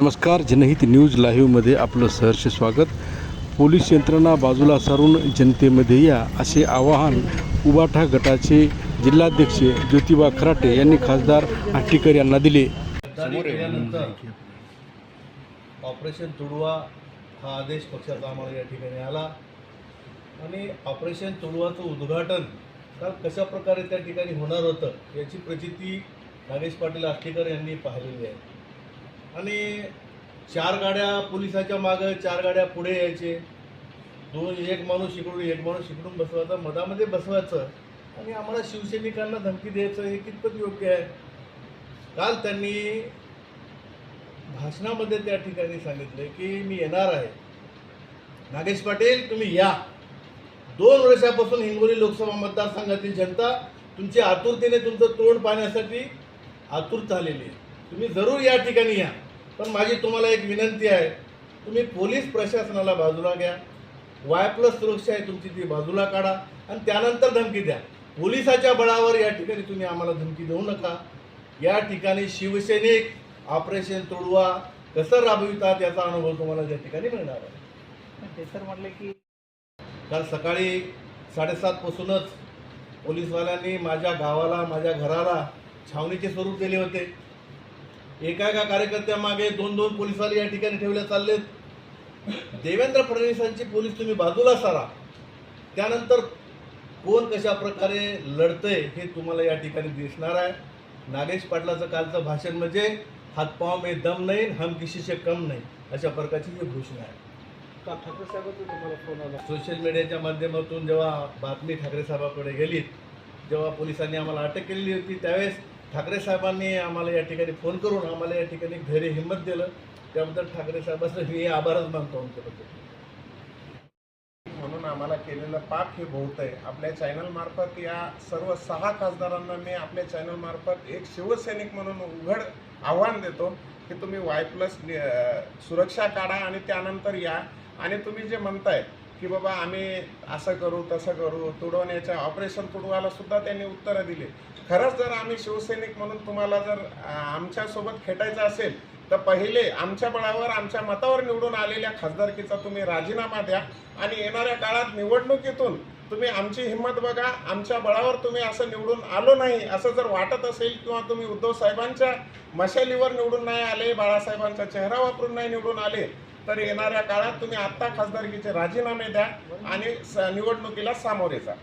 नमस्कार, जनहित न्यूज लाईव्हमध्ये आपलं सहर्ष स्वागत. पोलीस यंत्रणा बाजूला सारून जनतेमध्ये या असे आवाहन उबाठा गटाचे जिल्हाध्यक्ष ज्योतिबा खराटे यांनी खासदार आष्टीकर यांना दिले. ऑपरेशन तुडवा हा आदेश पक्षाचा आम्हाला या ठिकाणी आला आणि ऑपरेशन तुडवाचं उद्घाटन कशा प्रकारे त्या ठिकाणी होणार होतं याची प्रचिती नागेश पाटील आष्टीकर यांनी पाहिलेली आहे. आणि 4 गाड्या पोलिसाच्या मागं, 4 गाड्या पुढे यायचे, एक माणूस इकडून बसवायचा, मधामध्ये बसवायचं आणि आम्हाला शिवसैनिकांना धमकी द्यायचं हे कितपत योग्य आहे. काल त्यांनी भाषणामध्ये त्या ठिकाणी सांगितले की मी येणार आहे. नागेश पाटील तुम्ही या. 2 वर्षापासून हिंगोली लोकसभा मतदारसंघातील जनता तुमची आतुरतेने तुमचं तोंड पाहण्यासाठी आतुर झालेली आहे. तुम्ही जरूर या ठिकाणी या. पण माझी तुम्हाला एक विनंती आहे, तुम्ही पोलीस प्रशासनाला बाजूला घ्या. Y+ सुरक्षा आहे तुमची ती बाजूला काढा आणि त्यानंतर धमकी द्या. पोलिसाच्या बळावर या ठिकाणी तुम्ही आम्हाला धमकी देऊ नका. या ठिकाणी शिवसैनिक ऑपरेशन तुडवा कसं राबवितात याचा अनुभव तुम्हाला या ठिकाणी मिळणार आहे. ते सर म्हटले की काल सकाळी 7:30 पासूनच पोलीसवाल्यांनी माझ्या गावाला, माझ्या घराला छावणीचे स्वरूप दिले होते. एका कार्यकर्त्यामागे 2-2 पोलिसवाले या ठिकाणी ठेवले चाललेत. देवेंद्र फडणवीसांची पोलीस तुम्ही बाजूला सारा, त्यानंतर कोण कशा प्रकारे लढतंय हे तुम्हाला या ठिकाणी दिसणार आहे. नागेश पाटलाचं कालचं भाषण म्हणजे हातपाव में दम नाही, हम किसी से कम नाही, अशा प्रकारची ही घोषणा आहे. ठाकरे साहेबांचा तुम्हाला फोन आला? सोशल मीडियाच्या माध्यमातून जेव्हा बातमी ठाकरे साहेबांकडे गेली, जेव्हा पोलिसांनी आम्हाला अटक केलेली होती, त्यावेळेस ठाकरे साहेबांनी आम्हाला या ठिकाणी फोन करून आम्हाला या ठिकाणी धैर्य हिंमत दिलं. त्याबद्दल ठाकरे साहेबांचं मी आभारच मानतो. म्हणून आम्हाला केलेलं पाप हे बहुत आहे. आपल्या चॅनलमार्फत या सर्व 6 खासदारांना मी आपल्या चॅनलमार्फत एक शिवसैनिक म्हणून उघड आव्हान देतो की तुम्ही Y+ सुरक्षा काढा आणि त्यानंतर या. आणि तुम्ही जे म्हणताय की बाबा आम्ही असं करू तसं करू, तुडवण्याच्या ऑपरेशन तुडवायला सुद्धा त्यांनी उत्तरं दिली. खरंच जर आम्ही शिवसैनिक म्हणून तुम्हाला जर आमच्यासोबत खेटायचं असेल तर पहिले आमच्या बळावर, आमच्या मतावर निवडून आलेल्या खासदारकीचा तुम्ही राजीनामा द्या आणि येणाऱ्या काळात निवडणुकीतून तुम्ही आमची हिंमत बघा. आमच्या बळावर तुम्ही असं निवडून आलो नाही असं जर वाटत असेल किंवा तुम्ही उद्धव साहेबांच्या मशालीवर निवडून नाही आले, बाळासाहेबांचा चेहरा वापरून नाही निवडून आले, तर येणाऱ्या काळात तुम्ही आत्ता खासदारकीचे राजीनामे द्या आणि निवडणुकीला सामोरे जा.